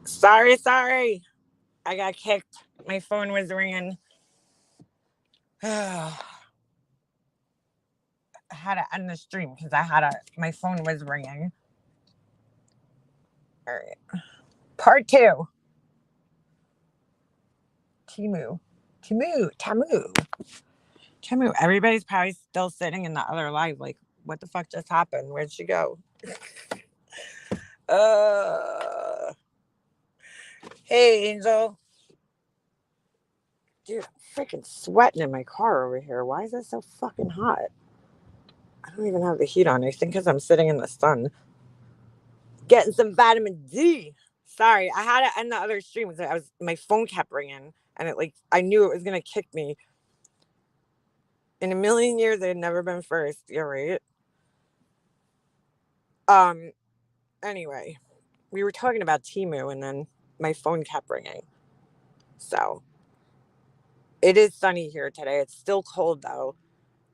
Sorry. I got kicked. My phone was ringing. I had to end the stream because my phone was ringing. All right. Part two. Timu. Timu. Everybody's probably still sitting in the other live like, what the fuck just happened? Where'd she go? Uh, hey, Angel. Dude, I'm freaking sweating in my car over here. Why is it so fucking hot? I don't even have the heat on. I think because I'm sitting in the sun. Getting some vitamin D. Sorry, I had to end the other stream because my phone kept ringing and I knew it was gonna kick me. In a million years, it had never been first. You're right. Um. Anyway, we were talking about Timu, and then my phone kept ringing. So it is sunny here today. It's still cold though.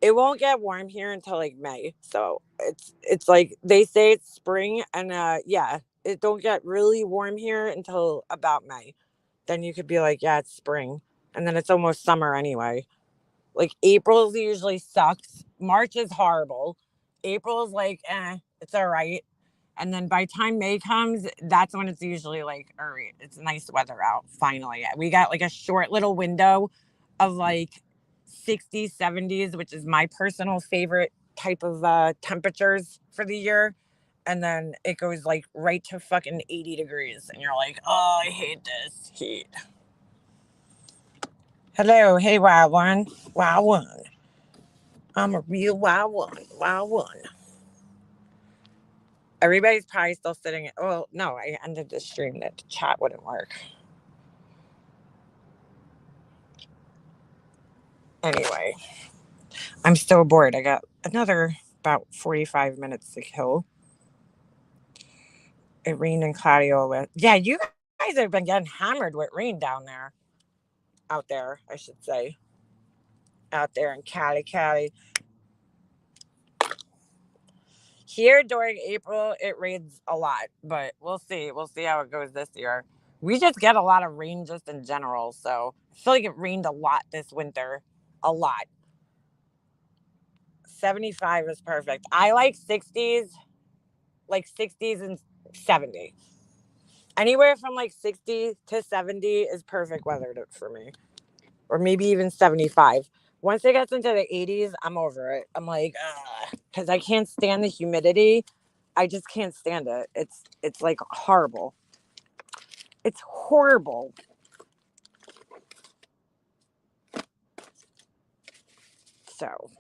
It won't get warm here until like May. So it's like they say it's spring, and yeah, it don't get really warm here until about May. Then you could be like, yeah, it's spring, and then it's almost summer anyway. Like April usually sucks. March is horrible. April's like, it's all right. And then by the time May comes, that's when it's usually like, all right, it's nice weather out. Finally, we got like a short little window of like 60s, 70s, which is my personal favorite type of temperatures for the year. And then it goes like right to fucking 80 degrees. And you're like, oh, I hate this heat. Hello. Hey, wild one. Wild one. I'm a real wild one. Wild one. Everybody's probably still sitting. Well, no, I ended the stream that the chat wouldn't work. Anyway, I'm so bored. I got another about 45 minutes to kill. It rained in cloudy all the. Yeah, you guys have been getting hammered with rain down there. Out there, I should say. Out there in Cali. Here during April, it rains a lot, but we'll see. We'll see how it goes this year. We just get a lot of rain just in general, so I feel like it rained a lot this winter. A lot. 75 is perfect. I like 60s, like 60s and 70. Anywhere from like 60 to 70 is perfect weather for me. Or maybe even 75. Once it gets into the 80s, I'm over it. I'm like, because I can't stand the humidity. I just can't stand it. It's like horrible. It's horrible. So,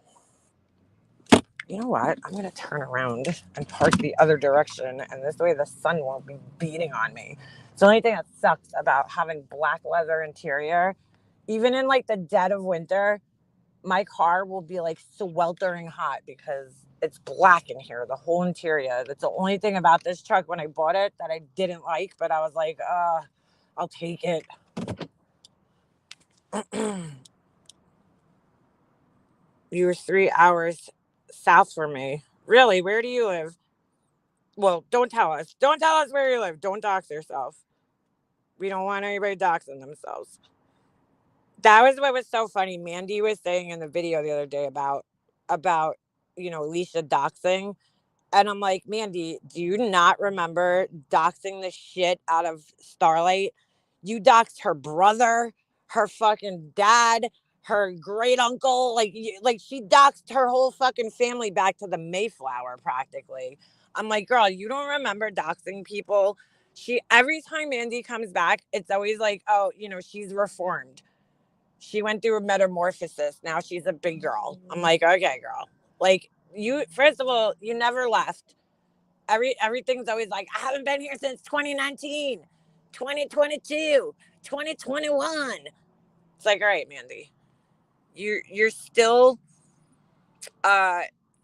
you know what? I'm going to turn around and park the other direction. And this way the sun won't be beating on me. It's the only thing that sucks about having black leather interior. Even in like the dead of winter, my car will be like sweltering hot because it's black in here, the whole interior. That's the only thing about this truck when I bought it that I didn't like, but I was like, I'll take it. You were 3 hours south from me. Really? Where do you live? Well, don't tell us. Don't tell us where you live. Don't dox yourself. We don't want anybody doxing themselves. That was what was so funny. Mandy was saying in the video the other day about Alicia doxing. And I'm like, Mandy, do you not remember doxing the shit out of Starlight? You doxed her brother, her fucking dad, her great uncle. Like she doxed her whole fucking family back to the Mayflower practically. I'm like, girl, you don't remember doxing people? Every time Mandy comes back, it's always like, oh, she's reformed. She went through a metamorphosis. Now she's a big girl. I'm like, okay, girl. Like, you, first of all, you never left. Everything's always like, I haven't been here since 2019, 2022, 2021. It's like, all right, Mandy. You're still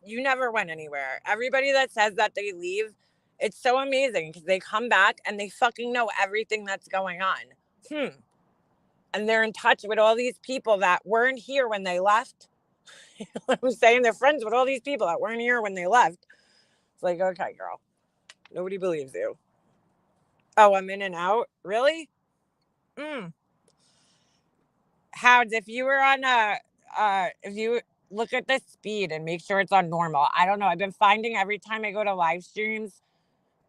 you never went anywhere. Everybody that says that they leave, it's so amazing because they come back and they fucking know everything that's going on. And they're in touch with all these people that weren't here when they left. I'm saying they're friends with all these people that weren't here when they left. It's like, okay, girl, nobody believes you. Oh, I'm in and out? Really? Mm. Howds, if you were on if you look at the speed and make sure it's on normal. I don't know. I've been finding every time I go to live streams,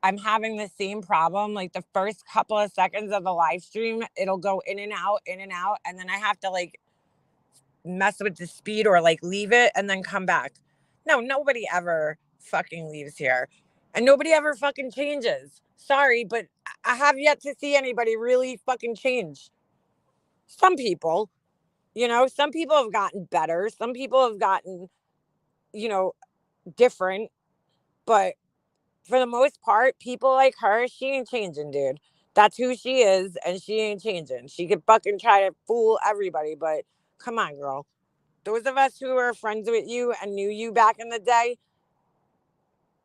I'm having the same problem. Like the first couple of seconds of the live stream, it'll go in and out, and then I have to like mess with the speed or like leave it and then come back. No, nobody ever fucking leaves here. And nobody ever fucking changes. Sorry, but I have yet to see anybody really fucking change. Some people, some people have gotten better. Some people have gotten, you know, different. But for the most part, people like her, she ain't changing, dude. That's who she is, and she ain't changing. She could fucking try to fool everybody, but come on, girl. Those of us who were friends with you and knew you back in the day,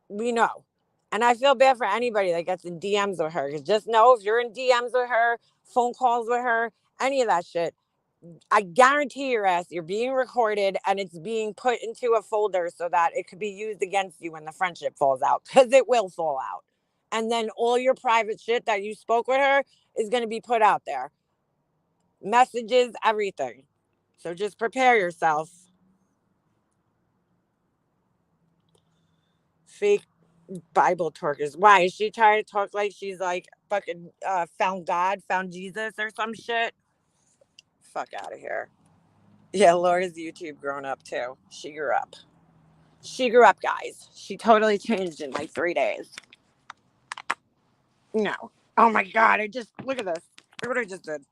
we know. And I feel bad for anybody that gets in DMs with her. Because just know if you're in DMs with her, phone calls with her, any of that shit, I guarantee your ass you're being recorded and it's being put into a folder so that it could be used against you when the friendship falls out. Because it will fall out. And then all your private shit that you spoke with her is going to be put out there. Messages, everything. So just prepare yourself. Fake Bible talkers. Why is she trying to talk like she's like fucking found God, found Jesus or some shit? Fuck out of here. Yeah, Laura's YouTube grown up too. She grew up. She grew up, guys. She totally changed in like 3 days. No. Oh my god! I just look at this. Look what I just did.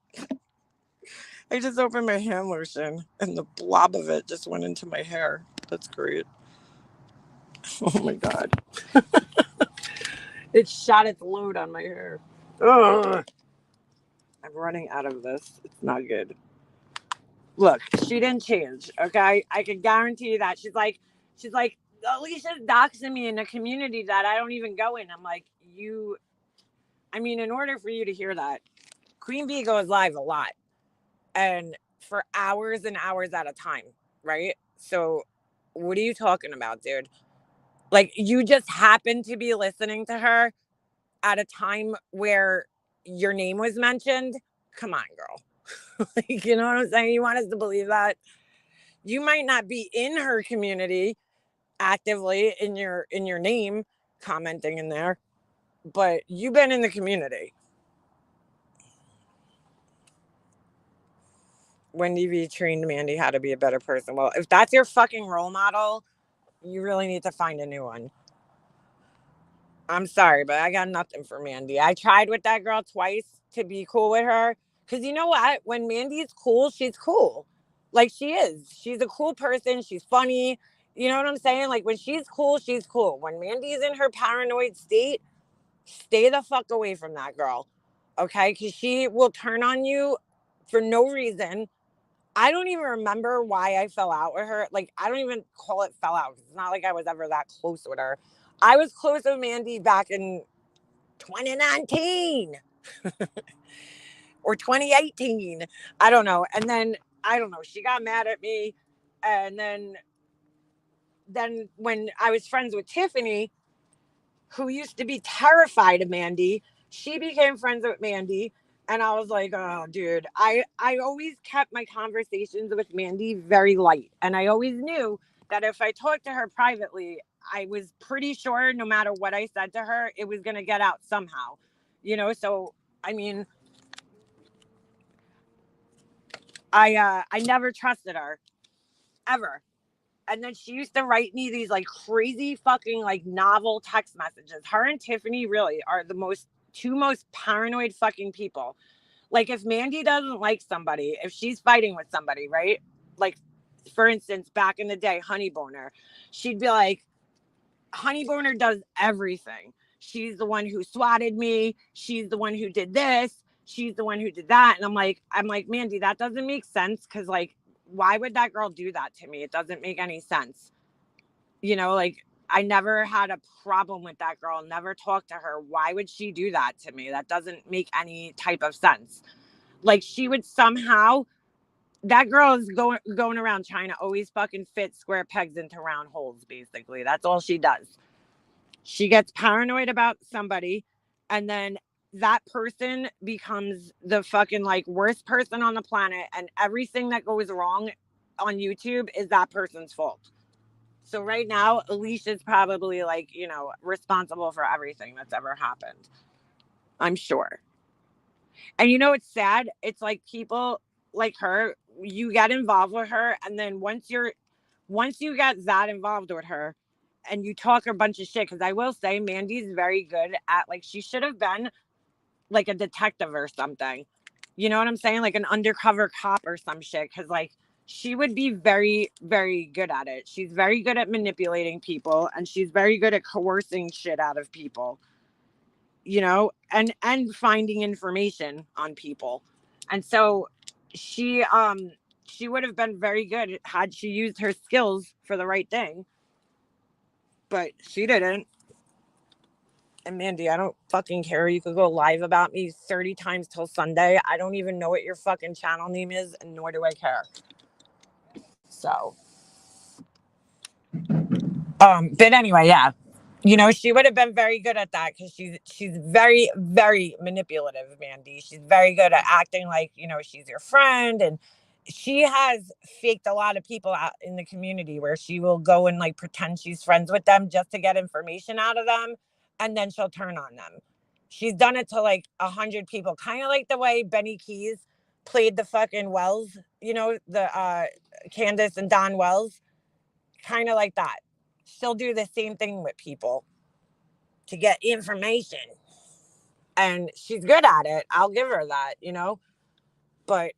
I just opened my hand lotion and the blob of it just went into my hair. That's great. Oh my god! It shot its load on my hair. Ugh. I'm running out of this. It's not good. Look, she didn't change. Okay, I can guarantee you that. She's like, Alicia's doxing me in a community that I don't even go in. I'm like, you. I mean, in order for you to hear that, Queen Bee goes live a lot and for hours and hours at a time, right? So, what are you talking about, dude? Like, you just happen to be listening to her at a time where your name was mentioned. Come on, girl. Like, you know what I'm saying? You want us to believe that? You might not be in her community actively in your name commenting in there, but you've been in the community. Wendy V trained Mandy how to be a better person. Well, if that's your fucking role model, you really need to find a new one. I'm sorry, but I got nothing for Mandy. I tried with that girl twice to be cool with her. Because you know what? When Mandy's cool, she's cool. Like she is. She's a cool person. She's funny. You know what I'm saying? Like when she's cool, she's cool. When Mandy's in her paranoid state, stay the fuck away from that girl. Okay? Because she will turn on you for no reason. I don't even remember why I fell out with her. Like, I don't even call it fell out. It's not like I was ever that close with her. I was close with Mandy back in 2019 or 2018. I don't know. And then I don't know. She got mad at me, and then when I was friends with Tiffany, who used to be terrified of Mandy, she became friends with Mandy. And I was like, oh, dude, I always kept my conversations with Mandy very light. And I always knew that if I talked to her privately, I was pretty sure no matter what I said to her, it was going to get out somehow. So, I mean, I never trusted her ever. And then she used to write me these like crazy fucking like novel text messages. Her and Tiffany really are the two most paranoid fucking people. Like if Mandy doesn't like somebody, if she's fighting with somebody, right? Like for instance, back in the day, Honey Boner, she'd be like, Honey Boner does everything. She's the one who swatted me. She's the one who did this. She's the one who did that. And I'm like, Mandy, that doesn't make sense. Cause like, why would that girl do that to me? It doesn't make any sense. Like I never had a problem with that girl, never talked to her. Why would she do that to me? That doesn't make any type of sense. Like she would somehow, that girl is going around trying to always fucking fit square pegs into round holes, basically. That's all she does. She gets paranoid about somebody, and then that person becomes the fucking like worst person on the planet, and everything that goes wrong on YouTube is that person's fault. So right now, Alicia's probably like, responsible for everything that's ever happened. I'm sure. And it's sad. It's like people like her, you get involved with her, and then once you get that involved with her and you talk a bunch of shit, because I will say Mandy's very good at, like, she should have been like a detective or something. You know what I'm saying? Like an undercover cop or some shit. Because, like, she would be very, very good at it. She's very good at manipulating people, and she's very good at coercing shit out of people, and finding information on people. And so she would have been very good had she used her skills for the right thing. But she didn't. And Mandy, I don't fucking care. You could go live about me 30 times till Sunday. I don't even know what your fucking channel name is, and nor do I care. So, but anyway, yeah. She would have been very good at that, because she's very, very manipulative, Mandy. She's very good at acting like, she's your friend, and she has faked a lot of people out in the community, where she will go and like pretend she's friends with them just to get information out of them, and then she'll turn on them. She's done it to like 100 people, kind of like the way Benny Keys played the fucking Wells, the Candace and Don Wells, kind of like that. She'll do the same thing with people to get information. And she's good at it. I'll give her that. But,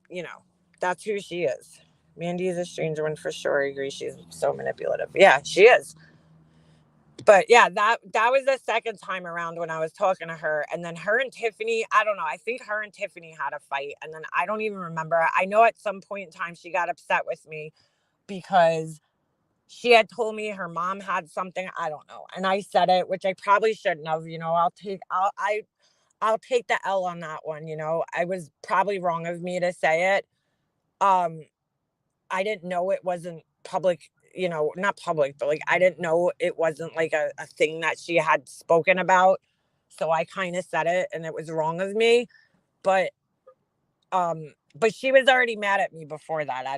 you know, that's who she is. Mandy is a stranger one for sure. I agree. She's so manipulative. Yeah, she is. But yeah, that was the second time around when I was talking to her. And then her and Tiffany, I don't know. I think her and Tiffany had a fight. And then I don't even remember. I know at some point in time she got upset with me because she had told me her mom had something. I don't know. And I said it, which I probably shouldn't have. I'll take the L on that one. I was probably wrong of me to say it. I didn't know it wasn't public, not public, but like, I didn't know it wasn't like a thing that she had spoken about. So I kind of said it, and it was wrong of me. But, but she was already mad at me before that. I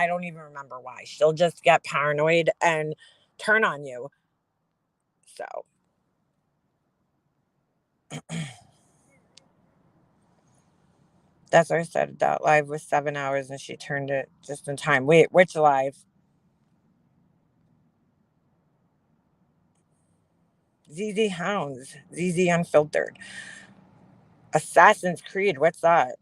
don't even remember why. She'll just get paranoid and turn on you. So. That's what I said. That live was 7 hours, and she turned it just in time. Wait, which live? ZZ Hounds. ZZ Unfiltered. Assassin's Creed. What's that?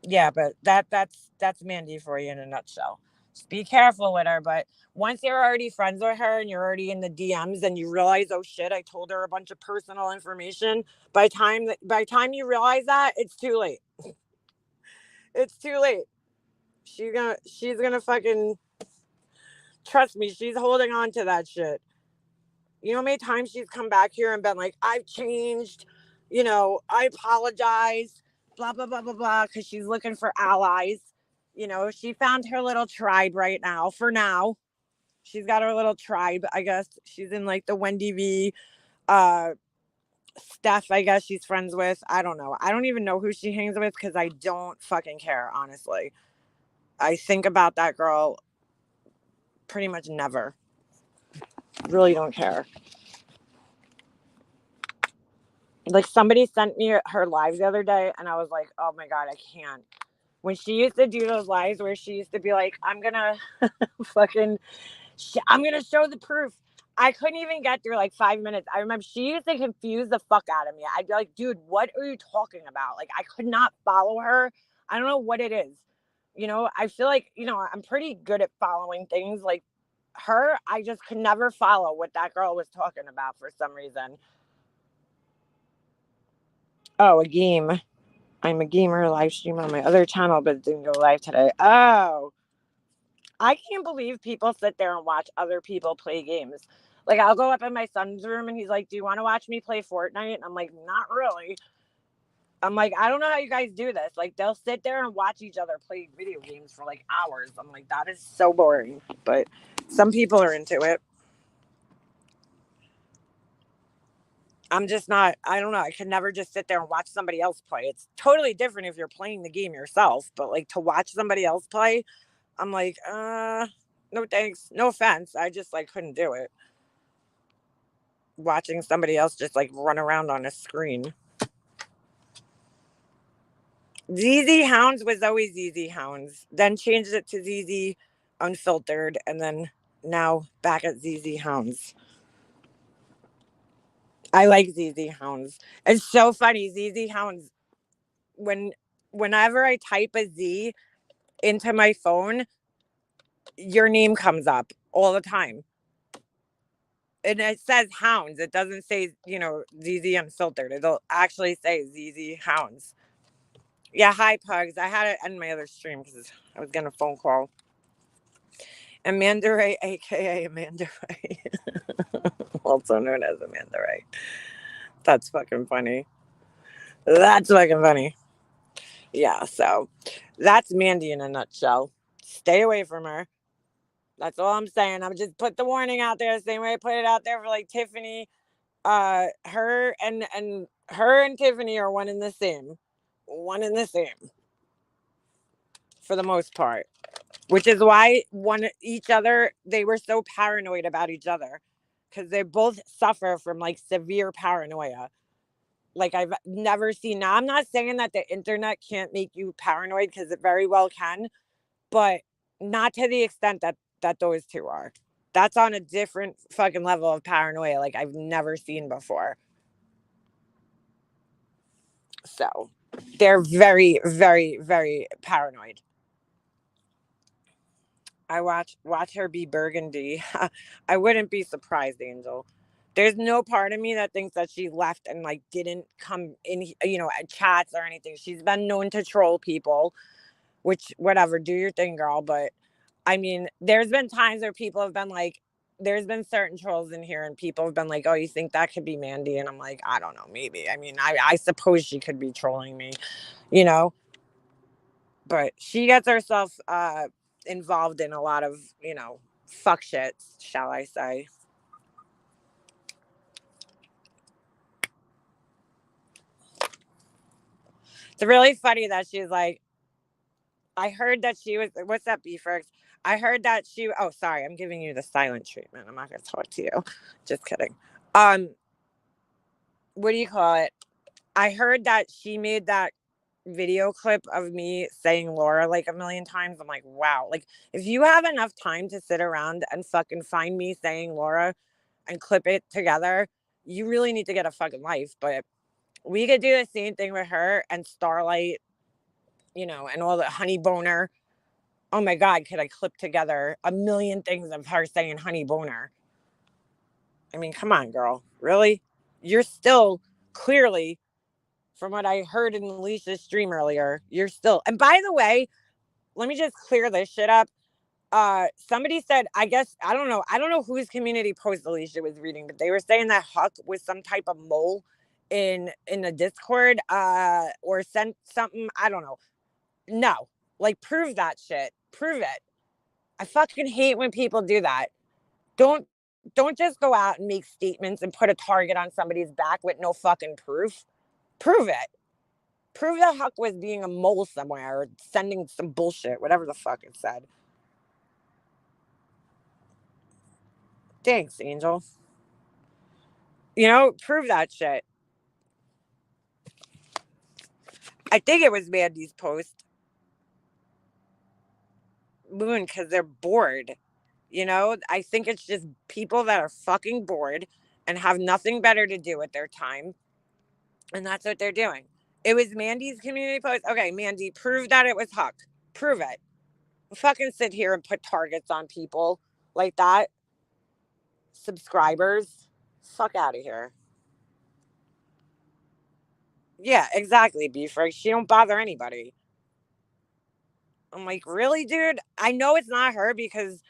Yeah, but that's Mandy for you in a nutshell. Just be careful with her. But once you're already friends with her and you're already in the DMs and you realize, oh shit, I told her a bunch of personal information. By the time you realize that, it's too late. It's too late. She's gonna fucking trust me. She's holding on to that shit. You know how many times she's come back here and been like, I've changed, I apologize, blah, blah, blah, blah, blah, because she's looking for allies. She found her little tribe right now. For now, she's got her little tribe, I guess. She's in like the Wendy V. Steph, I guess she's friends with. I don't know. I don't even know who she hangs with, because I don't fucking care, honestly. I think about that girl pretty much never. Really don't care. Like, somebody sent me her lives the other day, and I was like, oh my God, I can't. When she used to do those lives where she used to be like, I'm gonna fucking, I'm gonna show the proof. I couldn't even get through like 5 minutes. I remember she used to confuse the fuck out of me. I'd be like, dude, what are you talking about? Like, I could not follow her. I don't know what it is. I feel like, I'm pretty good at following things. Like her, I just could never follow what that girl was talking about for some reason. Oh, a game. I'm a gamer live stream on my other channel, but it didn't go live today. Oh, I can't believe people sit there and watch other people play games. Like, I'll go up in my son's room and he's like, do you want to watch me play Fortnite? And I'm like, not really. I'm like, I don't know how you guys do this. Like, they'll sit there and watch each other play video games for like hours. I'm like, that is so boring. But some people are into it. I'm just not, I don't know. I could never just sit there and watch somebody else play. It's totally different if you're playing the game yourself, but like to watch somebody else play, I'm like, no thanks. No offense. I just like couldn't do it. Watching somebody else just like run around on a screen. ZZ Hounds was always ZZ Hounds, then changed it to ZZ Unfiltered, and then now back at ZZ Hounds. I like ZZ Hounds. It's so funny. ZZ Hounds, when whenever I type a Z into my phone, your name comes up all the time. And it says Hounds. It doesn't say, ZZ Unfiltered. It'll actually say ZZ Hounds. Yeah, hi, Pugs. I had to end my other stream because I was getting a phone call. Amanda Ray, a.k.a. Amanda Ray. Also known as Amanda Ray. That's fucking funny. That's fucking funny. Yeah, so that's Mandy in a nutshell. Stay away from her. That's all I'm saying. I'm just put the warning out there, the same way I put it out there for like Tiffany. Her and Tiffany are one and the same. One and the same. For the most part. Which is why they were so paranoid about each other. Because they both suffer from like severe paranoia. Like I've never seen. Now, I'm not saying that the internet can't make you paranoid, because it very well can, but not to the extent that those two are. That's on a different fucking level of paranoia, like I've never seen before. So they're very, very, very paranoid. I watch her be burgundy. I wouldn't be surprised, Angel. There's no part of me that thinks that she left and like didn't come in, at chats or anything. She's been known to troll people, which whatever, do your thing, girl. But I mean, there's been times where people have been like, there's been certain trolls in here, and people have been like, "Oh, you think that could be Mandy?" And I'm like, I don't know, maybe. I mean, I suppose she could be trolling me, you know. But she gets herself involved in a lot of fuck shits, shall I say. It's really funny that she's like, I heard that she was, what's up, Beefers? I heard that she, oh, sorry, I'm giving you the silent treatment. I'm not going to talk to you. Just kidding. Um, what do you call it? I heard that she made that video clip of me saying Laura like a million times. I'm like, wow. Like, if you have enough time to sit around and fucking find me saying Laura and clip it together, you really need to get a fucking life. But we could do the same thing with her and Starlight, and all the Honey Boner. Oh my God, could I clip together a million things of her saying Honey Boner? I mean, come on, girl. Really? You're still clearly, from what I heard in Alicia's stream earlier, you're still. And by the way, let me just clear this shit up. Somebody said, I don't know whose community post Alicia was reading, but they were saying that Huck was some type of mole in the Discord, or sent something. I don't know. No, like, prove that shit. Prove it. I fucking hate when people do that. Don't don't just go out and make statements and put a target on somebody's back with no fucking proof. Prove it. Prove that Huck was being a mole somewhere or sending some bullshit, whatever the fuck it said. Thanks, Angel. Prove that shit. I think it was Mandy's post. Moon, because they're bored. I think it's just people that are fucking bored and have nothing better to do with their time. And that's what they're doing. It was Mandy's community post. Okay, Mandy, prove that it was Huck. Prove it. Fucking sit here and put targets on people like that. Subscribers. Fuck out of here. Yeah, exactly, Beefreak. She don't bother anybody. I'm like, really, dude? I know it's not her because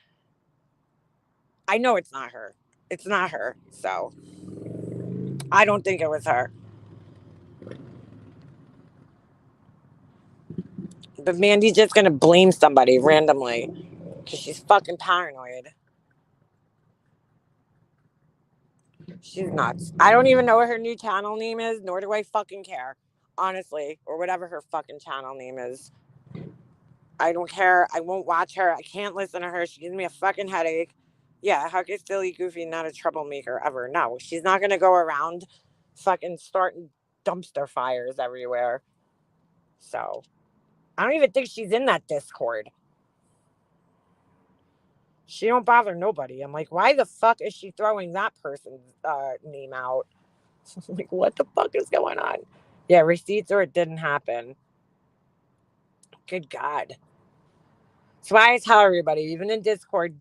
I know it's not her. It's not her. So I don't think it was her. But Mandy's just gonna blame somebody randomly because she's fucking paranoid. She's nuts. I don't even know what her new channel name is, nor do I fucking care. Honestly, or whatever her fucking channel name is. I don't care. I won't watch her. I can't listen to her. She gives me a fucking headache. Yeah, Huck is silly, goofy, not a troublemaker ever. No, she's not gonna go around fucking starting dumpster fires everywhere. So I don't even think she's in that Discord. She don't bother nobody. I'm like, why the fuck is she throwing that person's name out? Like, what the fuck is going on? Yeah, receipts or it didn't happen. Good God. That's why I tell everybody, even in Discord,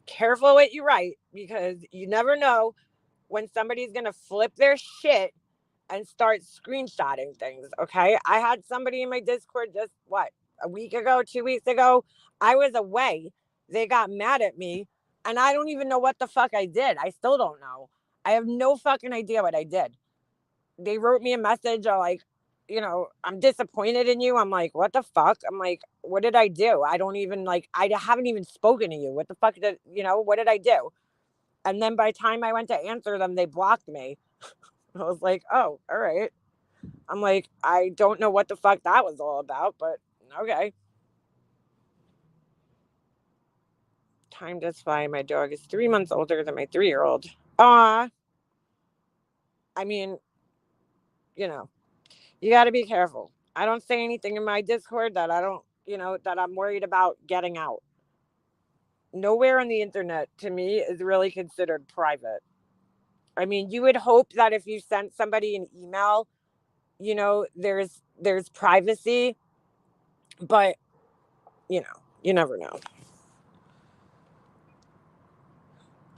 careful what you write because you never know when somebody's going to flip their shit and start screenshotting things. Okay. I had somebody in my Discord just a week ago, 2 weeks ago. I was away. They got mad at me and I don't even know what the fuck I did. I still don't know. I have no fucking idea what I did. They wrote me a message or like, I'm disappointed in you. I'm like, what the fuck? I'm like, what did I do? I don't even like, I haven't even spoken to you. What the fuck what did I do? And then by the time I went to answer them, they blocked me. I was like, oh, all right. I'm like, I don't know what the fuck that was all about, but okay. Time does fly. My dog is 3 months older than my 3-year-old. I mean, you know, you got to be careful. I don't say anything in my Discord that I don't, that I'm worried about getting out. Nowhere on the internet to me is really considered private. I mean, you would hope that if you sent somebody an email, there's privacy, but you never know.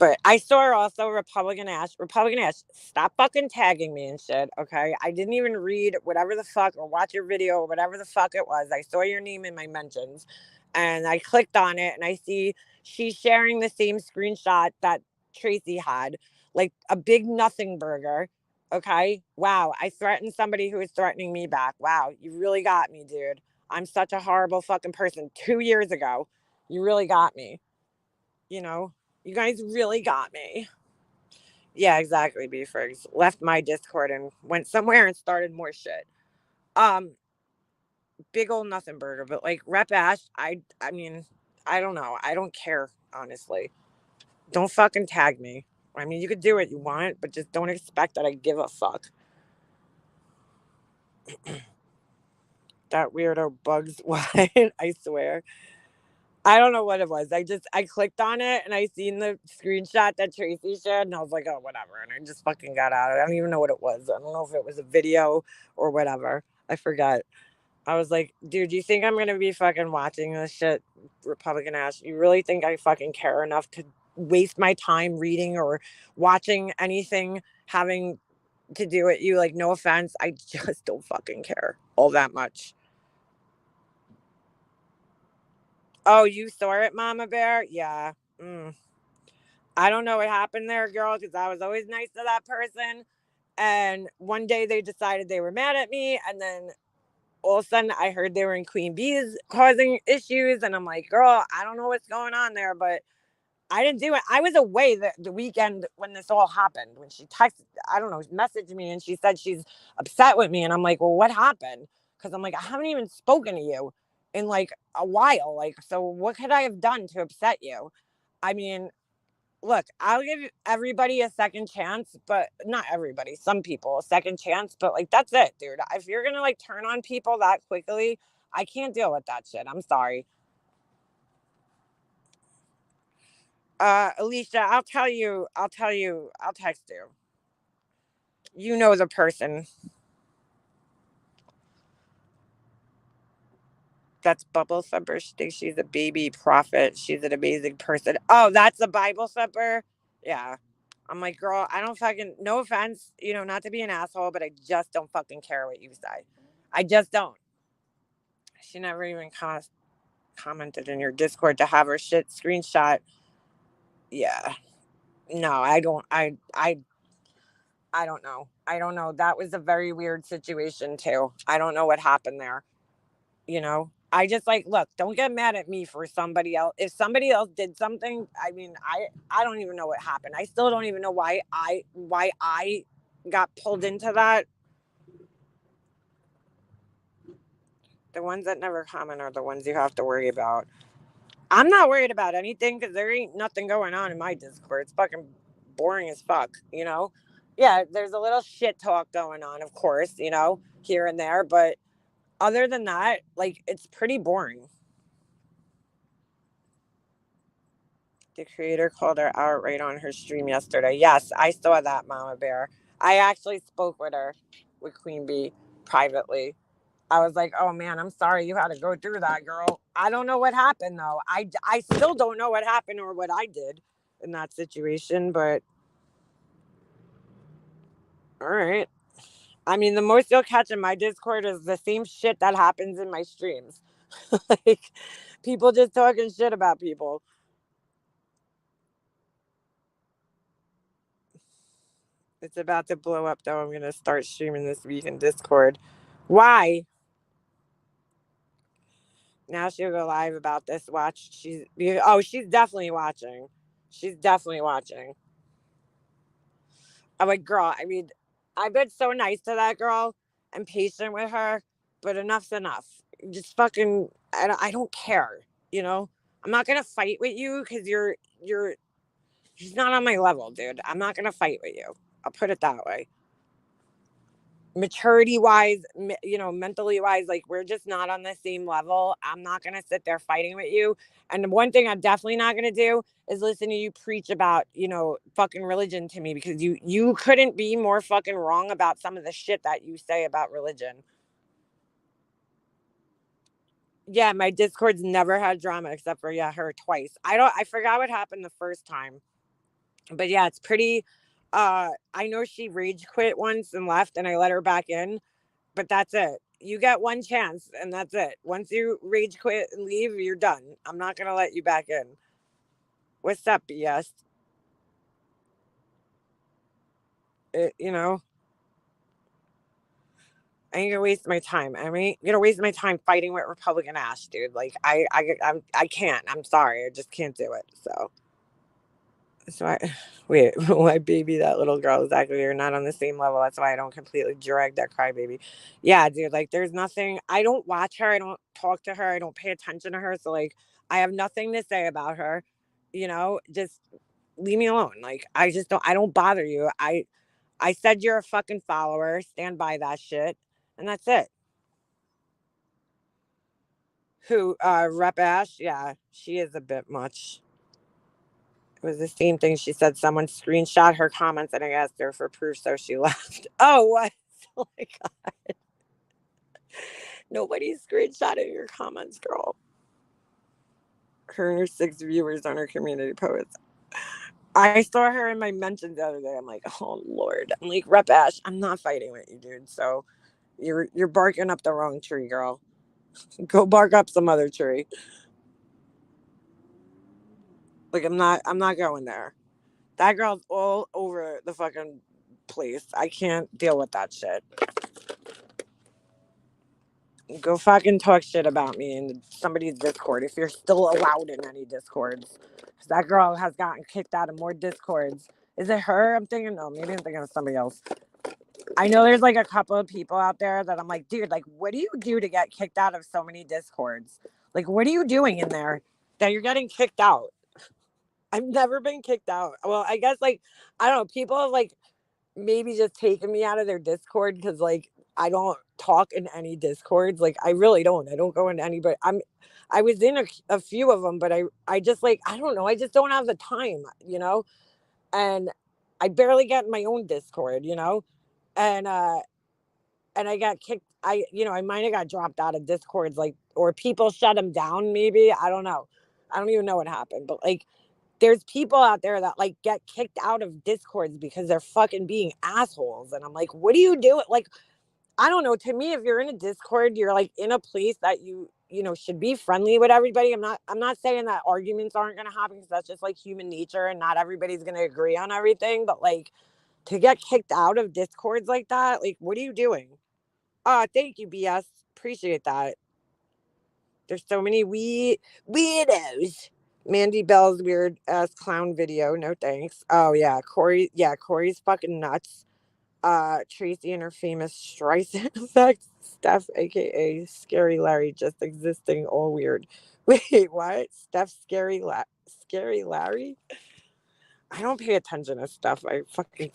But I saw also Republican Ash. Republican Ash, stop fucking tagging me and shit, okay? I didn't even read whatever the fuck or watch your video or whatever the fuck it was. I saw your name in my mentions and I clicked on it and I see she's sharing the same screenshot that Tracy had, like a big nothing burger. Okay. Wow. I threatened somebody who was threatening me back. Wow. You really got me, dude. I'm such a horrible fucking person. 2 years ago, you really got me. You know, you guys really got me. Yeah, exactly. Beefers left my Discord and went somewhere and started more shit. Um, Big old nothing burger, but like Rep Ash, I mean, I don't know. I don't care, honestly. Don't fucking tag me. I mean, you could do what you want, but just don't expect that I give a fuck. That weirdo bugs why I swear. I don't know what it was. I clicked on it and I seen the screenshot that Tracy shared and I was like, oh whatever. And I just fucking got out of it. I don't even know what it was. I don't know if it was a video or whatever. I forgot. I was like, dude, you think I'm gonna be fucking watching this shit, Republican ass? You really think I fucking care enough to waste my time reading or watching anything having to do with you? Like, no offense. I just don't fucking care all that much. Oh, you saw it, Mama Bear? Yeah. I don't know what happened there, girl, because I was always nice to that person. And one day they decided they were mad at me. And then all of a sudden I heard they were in Queen Bee's causing issues. And I'm like, girl, I don't know what's going on there, but I didn't do it. I was away the weekend when this all happened. When she texted, I don't know, messaged me and she said she's upset with me. And I'm like, well, what happened? Because I'm like, I haven't even spoken to you in like a while. Like, so what could I have done to upset you? I mean, look, I'll give everybody a second chance, but not everybody, some people a second chance, but like that's it, dude. If you're gonna like turn on people that quickly, I can't deal with that shit. I'm sorry. Alicia, I'll text you. You know the person. That's Bubble Thumper. She thinks she's a baby prophet. She's an amazing person. Oh, that's a Bible Thumper? Yeah. I'm like, girl, I don't fucking, no offense, not to be an asshole, but I just don't fucking care what you say. I just don't. She never even commented in your Discord to have her shit screenshot. Yeah. No, I don't. I don't know. I don't know. That was a very weird situation too. I don't know what happened there. You know. I just like, look, don't get mad at me for somebody else. If somebody else did something, I mean, I don't even know what happened. I still don't even know why I got pulled into that. The ones that never comment are the ones you have to worry about. I'm not worried about anything because there ain't nothing going on in my Discord. It's fucking boring as fuck, you know? Yeah, there's a little shit talk going on, of course, here and there, but other than that, like, it's pretty boring. The creator called her out right on her stream yesterday. Yes, I saw that, Mama Bear. I actually spoke with her, with Queen Bee, privately. I was like, oh man, I'm sorry you had to go through that, girl. I don't know what happened, though. I still don't know what happened or what I did in that situation, but all right. I mean, the most you'll catch in my Discord is the same shit that happens in my streams. Like, people just talking shit about people. It's about to blow up, though. I'm going to start streaming this week in Discord. Why? Now she'll go live about this. Watch. She's definitely watching. She's definitely watching. I'm like, girl, I mean, I've been so nice to that girl and patient with her, but enough's enough. Just fucking, I don't care, you know? I'm not going to fight with you because you're, she's not on my level, dude. I'm not going to fight with you. I'll put it that way. Maturity wise, mentally wise, like, we're just not on the same level. I'm not going to sit there fighting with you. And one thing I'm definitely not going to do is listen to you preach about, fucking religion to me, because you couldn't be more fucking wrong about some of the shit that you say about religion. Yeah, my Discord's never had drama except for, yeah, her twice. I forgot what happened the first time. But yeah, it's pretty I know she rage quit once and left and I let her back in, but that's it. You get one chance and that's it. Once you rage quit and leave, you're done. I'm not gonna let you back in. What's up, BS? You know, I ain't gonna waste my time. I ain't gonna waste my time fighting with Republican ass, dude. Like, I can't. I'm sorry, I just can't do it. So I wait, why baby that little girl, exactly. You're not on the same level. That's why I don't completely drag that crybaby. Yeah, dude, like, there's nothing. I don't watch her, I don't talk to her, I don't pay attention to her. So, like, I have nothing to say about her. Just leave me alone. Like, I don't bother you. I said you're a fucking follower. Stand by that shit. And that's it. Who Rep Ash? Yeah, she is a bit much. It was the same thing. She said someone screenshot her comments and I asked her for proof, so she left. Oh, what? Oh my God. Nobody's screenshotting your comments, girl. Her and her 6 viewers on her community post. I saw her in my mentions the other day. I'm like, oh Lord. I'm like, Rep Ash, I'm not fighting with you, dude. So you're barking up the wrong tree, girl. Go bark up some other tree. Like, I'm not going there. That girl's all over the fucking place. I can't deal with that shit. Go fucking talk shit about me in somebody's Discord if you're still allowed in any Discords. 'Cause that girl has gotten kicked out of more Discords. Is it her? I'm thinking, no, maybe I'm thinking of somebody else. I know there's like a couple of people out there that I'm like, dude, like, what do you do to get kicked out of so many Discords? Like, what are you doing in there that you're getting kicked out? I've never been kicked out. Well, I guess, like, I don't know. People have, like, maybe just taken me out of their Discord because, like, I don't talk in any Discords. Like, I really don't. I don't go into any, but I was in a few of them, but I just, like, I don't know. I just don't have the time, and I barely get in my own Discord, and, and I got kicked. I might have got dropped out of Discords, like, or people shut them down. Maybe. I don't know. I don't even know what happened, but, like, there's people out there that, like, get kicked out of Discords because they're fucking being assholes. And I'm like, what do you do? Like, I don't know. To me, if you're in a Discord, you're, like, in a place that should be friendly with everybody. I'm not saying that arguments aren't gonna happen, because that's just, like, human nature and not everybody's gonna agree on everything. But, like, to get kicked out of Discords like that, like, what are you doing? Thank you, BS. Appreciate that. There's so many weirdos. Mandy Bell's weird ass clown video. No thanks. Oh yeah, Corey. Yeah, Corey's fucking nuts. Tracy and her famous Streisand effect. Steph, aka Scary Larry, just existing, all weird. Wait, what? Steph, Scary Larry? I don't pay attention to stuff. I fucking,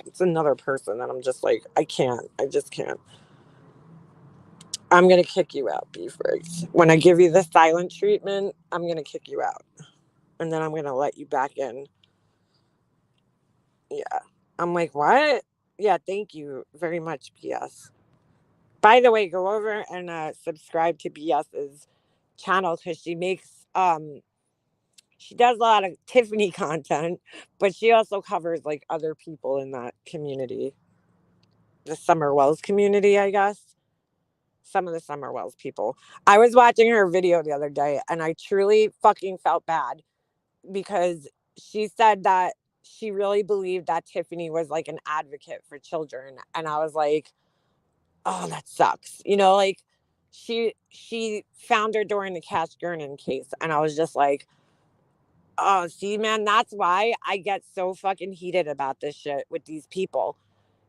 it's another person that I'm just like, I can't. I just can't. I'm gonna kick you out, beef rigs. When I give you the silent treatment, I'm gonna kick you out, and then I'm gonna let you back in. Yeah. I'm like, what? Yeah, thank you very much, PS. By the way, go over and subscribe to BS's channel because she does a lot of Tiffany content, but she also covers like other people in that community, the Summer Wells community, I guess. Some of the Summer Wells people. I was watching her video the other day and I truly fucking felt bad because she said that she really believed that Tiffany was like an advocate for children. And I was like, oh, that sucks. Like she found her during the Cash Gurnan case. And I was just like, oh, see, man, that's why I get so fucking heated about this shit with these people.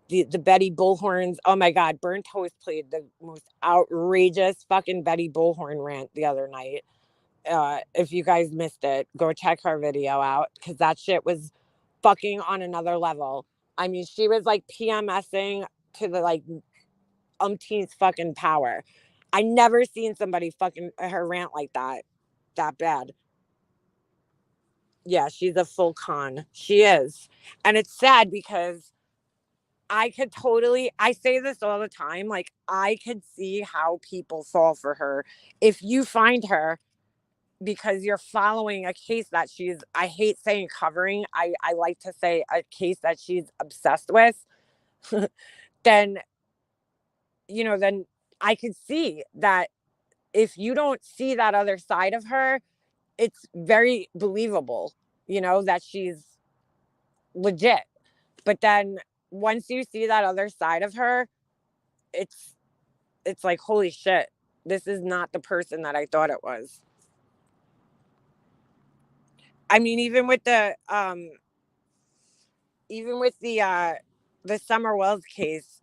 The Betty Bullhorns. Oh my God, Burnt Toast played the most outrageous fucking Betty Bullhorn rant the other night. If you guys missed it, go check her video out because that shit was fucking on another level. I mean, she was like PMSing to the like umpteenth fucking power. I never seen somebody fucking her rant like that bad. Yeah, she's a full con. She is. And it's sad because I say this all the time, like I could see how people fall for her. If you find her because you're following a case that I hate saying covering, I like to say a case that she's obsessed with, then, then I could see that if you don't see that other side of her, it's very believable, that she's legit. But then once you see that other side of her, it's it's like, holy shit, this is not the person that I thought it was. I mean, even with the Summer Wells case,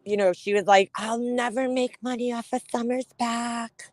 she was like, I'll never make money off of Summer's back.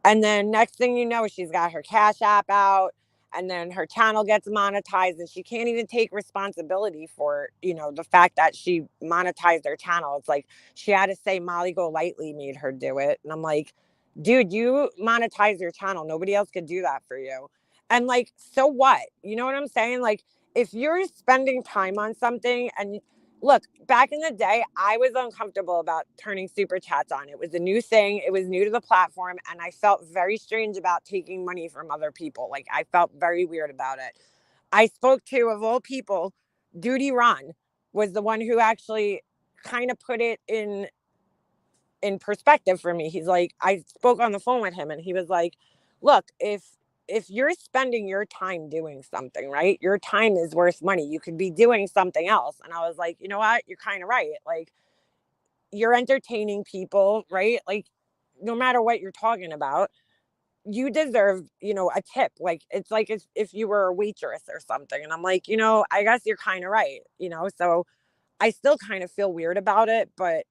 And then next thing you know, she's got her Cash App out and then her channel gets monetized and she can't even take responsibility for, the fact that she monetized her channel. It's like she had to say Molly Golightly made her do it. And I'm like, dude, you monetize your channel. Nobody else could do that for you. And like, so what? You know what I'm saying? Like, if you're spending time on something and look, back in the day, I was uncomfortable about turning super chats on. It was a new thing. It was new to the platform. And I felt very strange about taking money from other people. Like, I felt very weird about it. I spoke to, of all people, Duty Ron was the one who actually kind of put it in perspective for me. He's like, I spoke on the phone with him and he was like, look, if you're spending your time doing something, right? Your time is worth money. You could be doing something else. And I was like, you know what? You're kind of right. Like, you're entertaining people, right? Like, no matter what you're talking about, you deserve, a tip. Like, it's like if you were a waitress or something. And I'm like, I guess you're kind of right, so I still kind of feel weird about it, but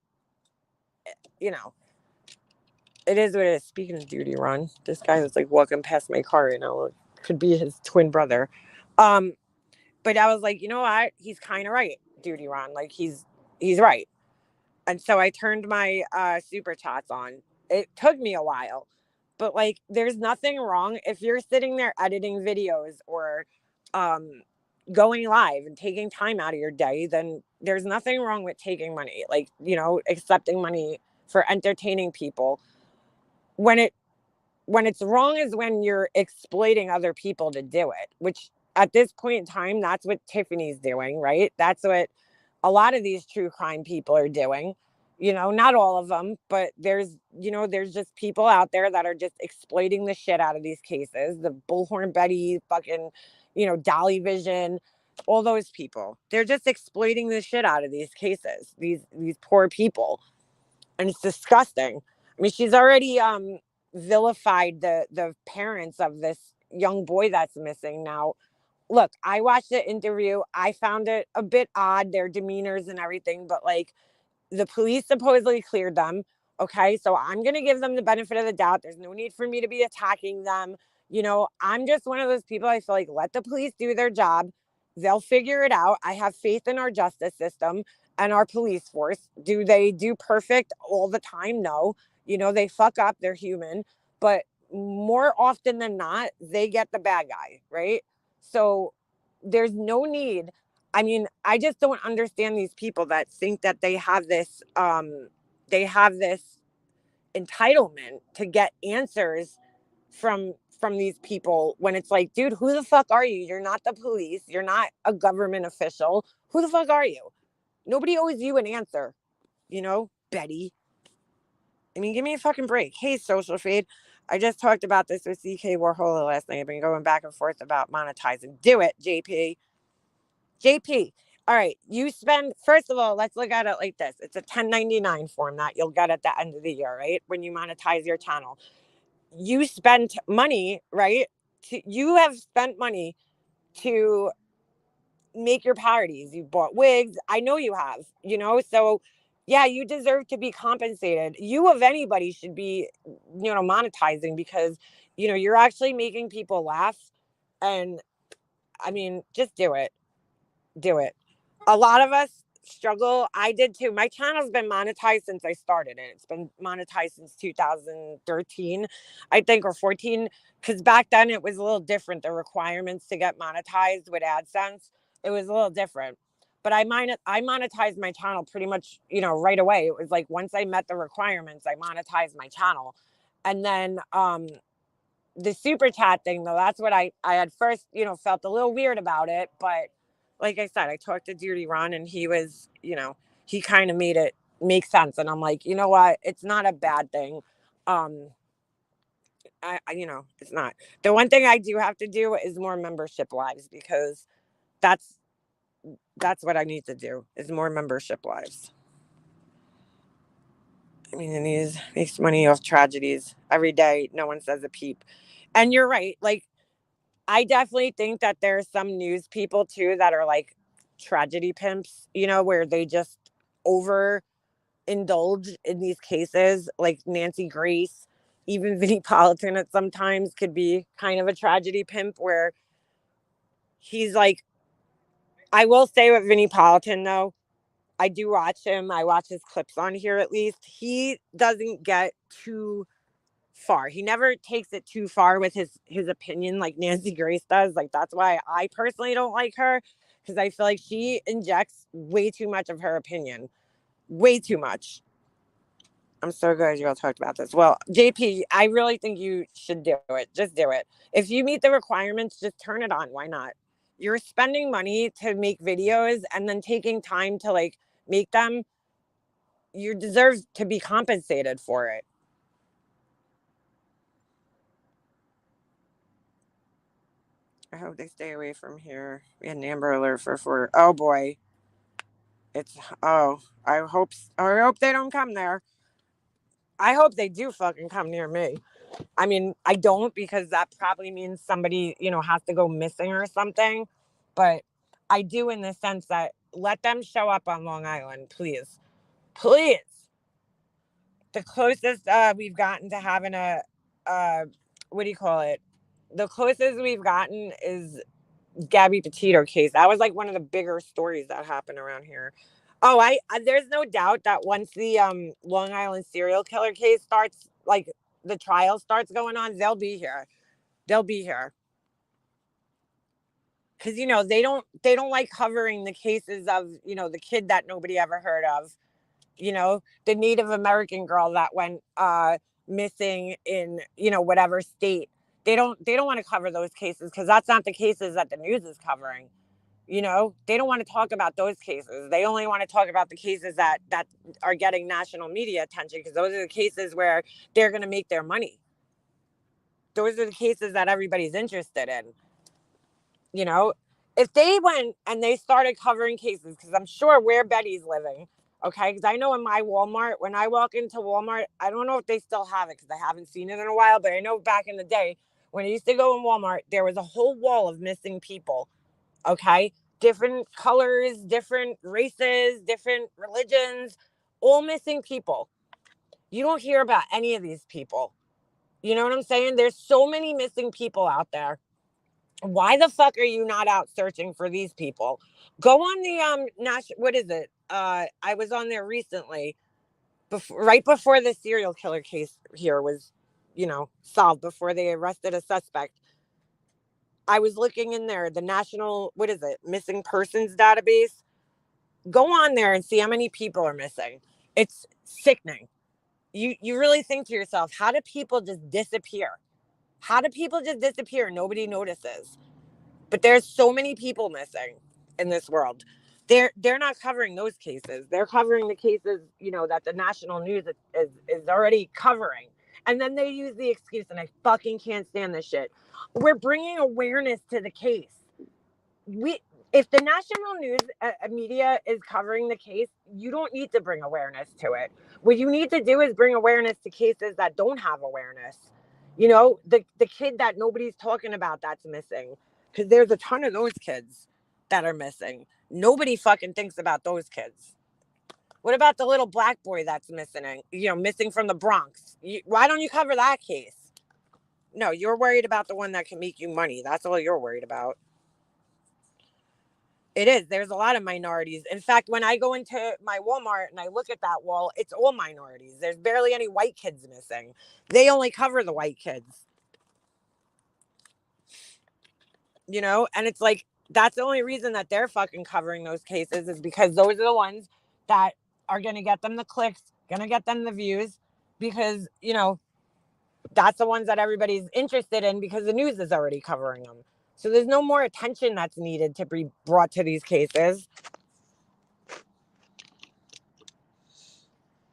you know, it is what it is. Speaking of Duty Ron, this guy was like walking past my car, it could be his twin brother. Um, but I was like, you know what? He's kind of right, Duty Ron. Like he's right. And so I turned my super chats on. It took me a while, but like, there's nothing wrong if you're sitting there editing videos or going live and taking time out of your day. Then there's nothing wrong with taking money, like accepting money for entertaining people. When it's wrong is when you're exploiting other people to do it, which at this point in time, that's what Tiffany's doing, right? That's what a lot of these true crime people are doing. Not all of them, but there's just people out there that are just exploiting the shit out of these cases. The Bullhorn Betty, fucking, Dolly Vision, all those people. They're just exploiting the shit out of these cases, these poor people. And it's disgusting. I mean, she's already vilified the parents of this young boy that's missing now. Look, I watched the interview. I found it a bit odd, their demeanors and everything, but like the police supposedly cleared them. Okay. So I'm going to give them the benefit of the doubt. There's no need for me to be attacking them. I'm just one of those people. I feel like let the police do their job. They'll figure it out. I have faith in our justice system and our police force. Do they do perfect all the time? No. They fuck up. They're human. But more often than not, they get the bad guy. Right. So there's no need. I mean, I just don't understand these people that think that they have this entitlement to get answers from these people when it's like, dude, who the fuck are you? You're not the police. You're not a government official. Who the fuck are you? Nobody owes you an answer, Betty. I mean, give me a fucking break. Hey, social fade. I just talked about this with CK Warhol last night. I've been going back and forth about monetizing. Do it, JP. JP. All right. First of all, let's look at it like this. It's a 1099 form that you'll get at the end of the year, right? When you monetize your channel. You spent money, right? You have spent money to make your parodies. You bought wigs. I know you have, so yeah, you deserve to be compensated. You of anybody should be, monetizing because, you're actually making people laugh. And I mean, just do it. Do it. A lot of us struggle. I did too. My channel's been monetized since I started it. It's been monetized since 2013, I think, or 14. Because back then it was a little different. The requirements to get monetized with AdSense, it was a little different. But I monetized my channel pretty much, right away. It was like once I met the requirements, I monetized my channel. And then the super chat thing, though, that's what I had first, felt a little weird about it. But like I said, I talked to Dirty Ron and he was, he kind of made it make sense. And I'm like, you know what? It's not a bad thing. Um, it's not. The one thing I do have to do is more membership lives because that's what I need to do is more membership lives. I mean, and he makes money off tragedies every day. No one says a peep. And you're right. Like, I definitely think that there's some news people too that are like tragedy pimps, where they just overindulge in these cases, like Nancy Grace, even Vinnie Politan at sometimes could be kind of a tragedy pimp where he's like, I will say with Vinnie Politan though, I do watch him. I watch his clips on here at least. He doesn't get too far. He never takes it too far with his opinion like Nancy Grace does. Like that's why I personally don't like her because I feel like she injects way too much of her opinion. Way too much. I'm so glad you all talked about this. Well, JP, I really think you should do it. Just do it. If you meet the requirements, just turn it on. Why not? You're spending money to make videos and then taking time to like make them. You deserve to be compensated for it. I hope they stay away from here. We had an Amber Alert for oh boy. I hope they don't come there. I hope they do fucking come near me. I mean, I don't because that probably means somebody, has to go missing or something. But I do in the sense that let them show up on Long Island, please. Please. The closest we've gotten to having what do you call it? The closest we've gotten is Gabby Petito case. That was like one of the bigger stories that happened around here. Oh, I there's no doubt that once the Long Island serial killer case starts, like the trial starts going on, they'll be here. They'll be here. Cause they don't like covering the cases of, the kid that nobody ever heard of, the Native American girl that went missing in, whatever state. They don't want to cover those cases because that's not the cases that the news is covering. They don't want to talk about those cases. They only want to talk about the cases that are getting national media attention because those are the cases where they're going to make their money. Those are the cases that everybody's interested in. you know if they went and they started covering cases, because I'm sure where Betty's living, Okay, because I know in my Walmart, when I walk into Walmart, I don't know if they still have it because I haven't seen it in a while, but I know back in the day when I used to go in Walmart, there was a whole wall of missing people. Okay, different colors, different races, different religions, all missing people. You don't hear about any of these people. You know what I'm saying? There's so many missing people out there. Why the fuck are you not out searching for these people? Go on the what is it? I was on there recently, right before the serial killer case here was, solved, before they arrested a suspect. I was looking in there, the national, what is it, missing persons database. Go on there and see how many people are missing. It's sickening. You really think to yourself, how do people just disappear? How do people just disappear? Nobody notices. But there's so many people missing in this world. They're not covering those cases. They're covering the cases, that the national news is already covering. And then they use the excuse, and I fucking can't stand this shit. We're bringing awareness to the case. We If the national news media is covering the case, you don't need to bring awareness to it. What you need to do is bring awareness to cases that don't have awareness. The kid that nobody's talking about that's missing, because there's a ton of those kids that are missing. Nobody fucking thinks about those kids. What about the little black boy that's missing from the Bronx? Why don't you cover that case? No, you're worried about the one that can make you money. That's all you're worried about. It is. There's a lot of minorities. In fact, when I go into my Walmart and I look at that wall, it's all minorities. There's barely any white kids missing. They only cover the white kids. And it's like, that's the only reason that they're fucking covering those cases, is because those are the ones that are going to get them the clicks, going to get them the views, because, that's the ones that everybody's interested in, because the news is already covering them. So there's no more attention that's needed to be brought to these cases.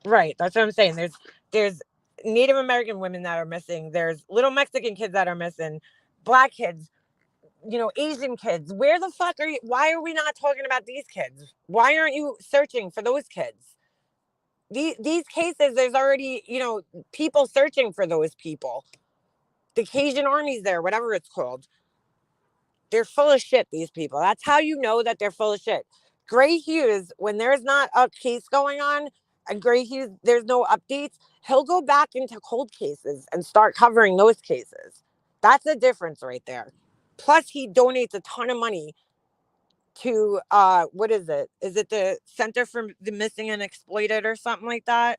Right. That's what I'm saying. There's Native American women that are missing. There's little Mexican kids that are missing. Black kids, Asian kids. Where the fuck are you? Why are we not talking about these kids? Why aren't you searching for those kids? These cases, there's already, people searching for those people. The Cajun Army's there, whatever it's called. They're full of shit, these people. That's how you know that they're full of shit. Gray Hughes, when there's not a case going on, and Gray Hughes, there's no updates, he'll go back into cold cases and start covering those cases. That's the difference right there. Plus, he donates a ton of money to, what is it? Is it the Center for the Missing and Exploited or something like that?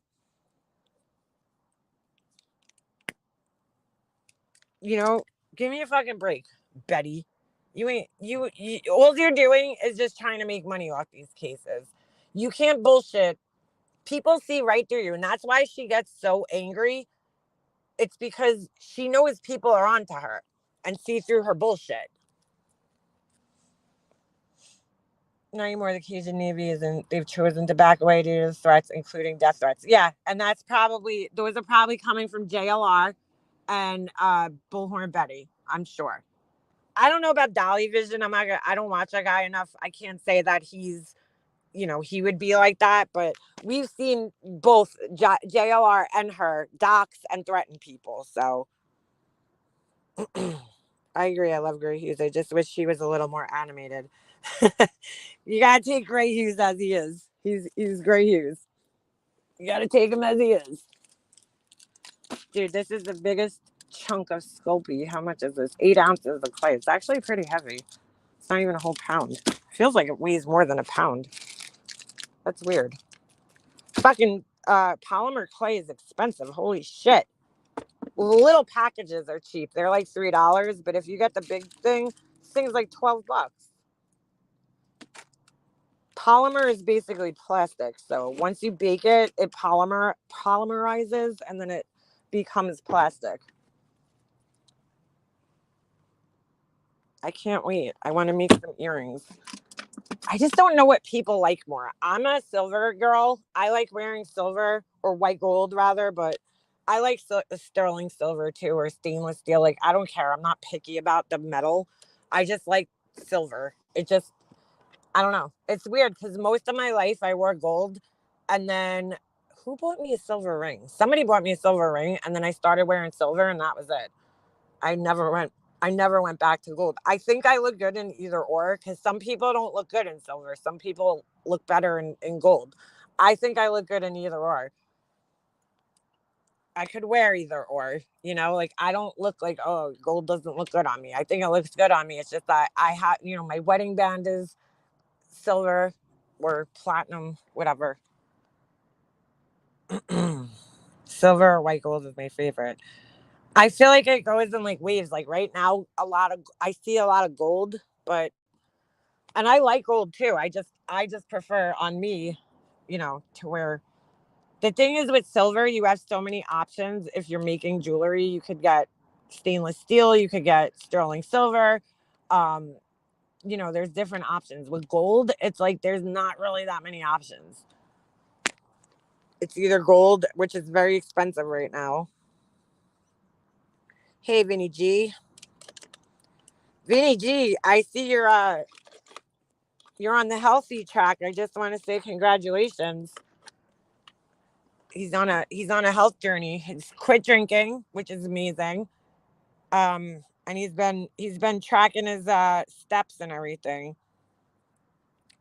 Give me a fucking break, Betty. You ain't you all you're doing is just trying to make money off these cases. You can't bullshit. People see right through you, and that's why she gets so angry. It's because she knows people are onto her and see through her bullshit. Not anymore. The Cajun Navy isn't. They've chosen to back away due to threats, including death threats. Yeah, and those are probably coming from JLR and Bullhorn Betty. I'm sure. I don't know about Dolly Vision. I don't watch that guy enough. I can't say that he would be like that, but we've seen both JLR and her dox and threaten people. So I agree. I love Gray Hughes. I just wish he was a little more animated. You gotta take Gray Hughes as he is. He's Gray Hughes. You gotta take him as he is. Dude, this is the biggest chunk of Sculpey. How much is this? 8 ounces of clay. It's actually pretty heavy. It's not even a whole pound. Feels like it weighs more than a pound. That's weird. Fucking polymer clay is expensive. Holy shit. Little packages are cheap. They're like $3, but if you get the big thing, this thing's like $12. Polymer is basically plastic. So once you bake it, it polymerizes, and then it becomes plastic. I can't wait. I want to make some earrings. I just don't know what people like more. I'm a silver girl. I like wearing silver, or white gold rather, but I like sterling silver too, or stainless steel. Like, I don't care. I'm not picky about the metal. I just like silver. I don't know. It's weird because most of my life I wore gold, And then who bought me a silver ring? Somebody bought me a silver ring, and then I started wearing silver, and that was it. I never went. I never went back to gold. I think I look good in either or because some people don't look good in silver. Some people look better in gold. I think I look good in either or. I could wear either or, like I don't look like, oh, gold doesn't look good on me. I think it looks good on me. It's just that I have, my wedding band is silver or platinum, whatever. Silver or white gold is my favorite. I feel like it goes in like waves. Like right now, I see a lot of gold, but and I like gold too. I just prefer on me, to wear. The thing is with silver, you have so many options. If you're making jewelry, you could get stainless steel, you could get sterling silver. Um, there's different options. With gold, it's like there's not really that many options. It's either gold, which is very expensive right now. Hey, Vinny G. Vinny G, I see you're on the healthy track. I just want to say congratulations. He's on a health journey. He's quit drinking, which is amazing. And he's been tracking his steps and everything.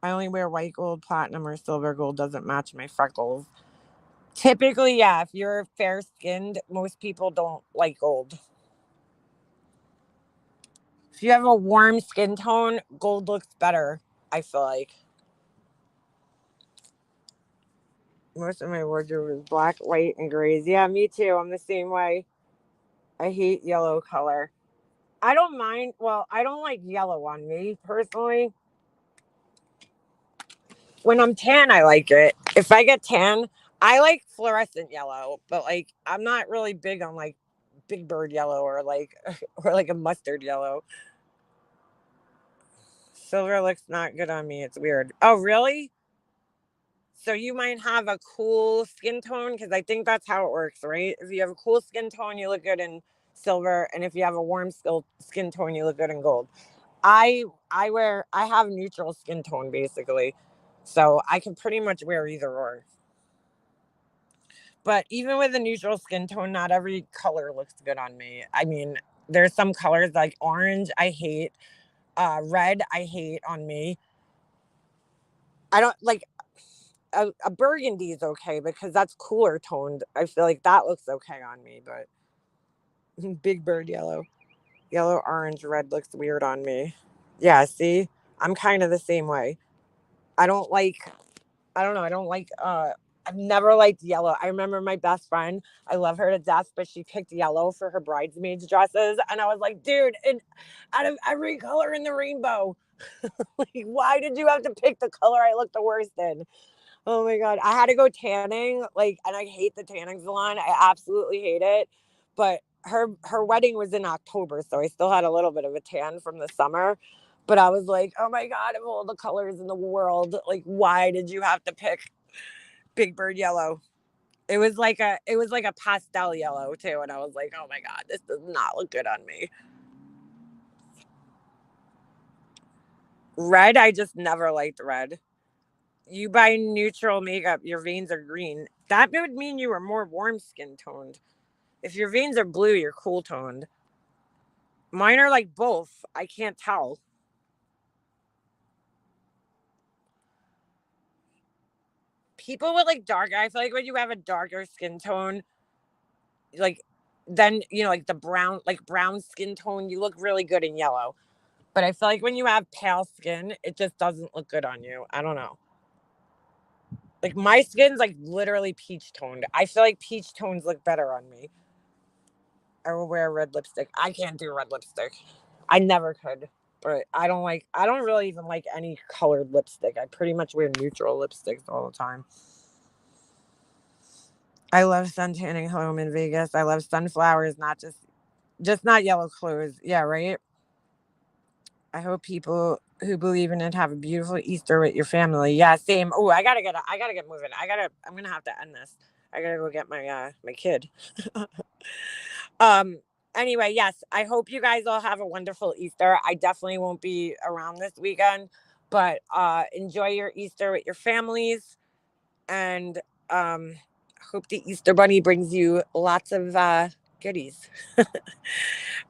I only wear white gold, platinum, or silver gold. Doesn't match my freckles. Typically, yeah, if you're fair skinned, most people don't like gold. If you have a warm skin tone, gold looks better, I feel like. Most of my wardrobe is black, white, and grays. Yeah, me too. I'm the same way. I hate yellow color. I don't mind. Well, I don't like yellow on me personally. When I'm tan, I like it. If I get tan, I like fluorescent yellow, but like I'm not really big on like big bird yellow or like or like a mustard yellow. Silver looks not good on me. It's weird. Oh, really? So you might have a cool skin tone because I think that's how it works, right? If you have a cool skin tone, you look good in silver, and if you have a warm skin tone, you look good in gold. I have neutral skin tone basically, so I can pretty much wear either or. But even with a neutral skin tone, not every color looks good on me. I mean, there's some colors like orange I hate, red I hate on me. I don't like a burgundy is okay because that's cooler toned. I feel like that looks okay on me, but big bird yellow, yellow, orange, red looks weird on me. Yeah, see, I'm kind of the same way. I don't like I don't know. I don't like. I've never liked yellow. I remember my best friend. I love her to death, but she picked yellow for her bridesmaids dresses, and I was like, dude, and out of every color in the rainbow, like, why did you have to pick the color I look the worst in? Oh my god, I had to go tanning, like, and I hate the tanning salon. I absolutely hate it. But her wedding was in October, so I still had a little bit of a tan from the summer. But I was like, oh my god, of all the colors in the world, like, why did you have to pick Big Bird yellow? It was like a pastel yellow too, and I was like, oh my god, this does not look good on me. Red, I just never liked red. You buy neutral makeup, your veins are green. That would mean you were more warm skin toned. If your veins are blue, you're cool toned. Mine are like both. I can't tell. People with like dark, I feel like when you have a darker skin tone, like then like the brown skin tone, you look really good in yellow. But I feel like when you have pale skin, it just doesn't look good on you. I don't know. Like my skin's like literally peach toned. I feel like peach tones look better on me. I will wear red lipstick. I can't do red lipstick. I never could. But I don't really even like any colored lipstick. I pretty much wear neutral lipsticks all the time. I love sun tanning home in Vegas. I love sunflowers, not not yellow clothes. Yeah, right. I hope people who believe in it have a beautiful Easter with your family. Yeah, same. Oh, I gotta get moving. I'm gonna have to end this. I gotta go get my kid. um anyway, yes, I hope you guys all have a wonderful Easter. I definitely won't be around this weekend, but enjoy your Easter with your families. And hope the Easter Bunny brings you lots of goodies.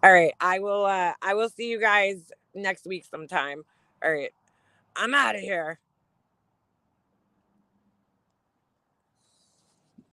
All right, I will see you guys next week sometime. All right, I'm out of here.